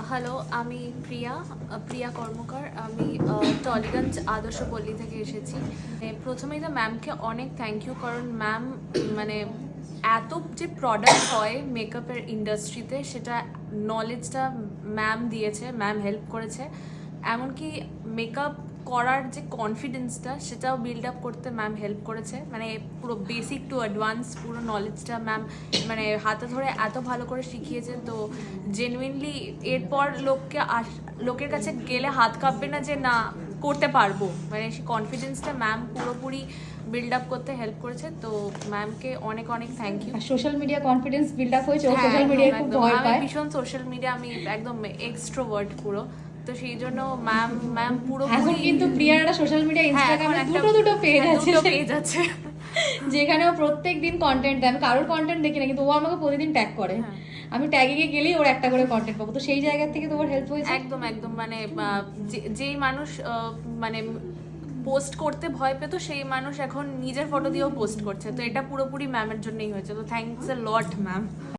Hello, আমি প্রিয়া কর্মকার। আমি টলিগঞ্জ আদর্শ পল্লী থেকে এসেছি। প্রথমেই তো ম্যামকে অনেক থ্যাংক ইউ, কারণ ম্যাম মানে এত যে প্রোডাক্ট হয় মেকআপের ইন্ডাস্ট্রিতে, সেটা নলেজটা ম্যাম দিয়েছে, ম্যাম হেল্প করেছে। এমনকি মেকআপ করার যে কনফিডেন্সটা, সেটাও বিল্ড আপ করতে ম্যাম হেল্প করেছে। মানে পুরো বেসিক টু অ্যাডভান্স পুরো নলেজটা ম্যাম মানে হাতে ধরে এত ভালো করে শিখিয়েছে। তো জেনুইনলি এরপর লোকের কাছে গেলে হাত কাঁপবে না যে না করতে পারবো, মানে সেই কনফিডেন্সটা ম্যাম পুরোপুরি বিল্ড আপ করতে হেল্প করেছে। তো ম্যামকে অনেক অনেক thank you. Social media confidence build up হয়েছে, সোশ্যাল মিডিয়ায় খুব ভয় পায়। ভীষণ সোশ্যাল মিডিয়া, আমি একদম এক্সট্রোভার্ট পুরো। তো সেই জন্য ম্যাম পুরো এখন কিন্তু প্রিয়ার একটা সোশ্যাল মিডিয়া ইনস্টাগ্রামে দুটো পেজ আছে যেখানেও প্রত্যেকদিন কন্টেন্ট দেয়। আমি কারোর কন্টেন্ট দেখি না, কিন্তু ও আমাকে প্রতিদিন ট্যাগ করে। আমি ট্যাগে গেলেই ওর একটা করে কন্টেন্ট পাবো। তো সেই জায়গা থেকে তোমার হেল্প হয়েছে? একদম মানে যেই মানুষ মানে পোস্ট করতে ভয় পেত, সেই মানুষ এখন নিজের ফটো দিয়েও পোস্ট করছে। তো এটা পুরোপুরি ম্যামের জন্যই হয়েছে। তো থ্যাঙ্কস আ লট ম্যাম।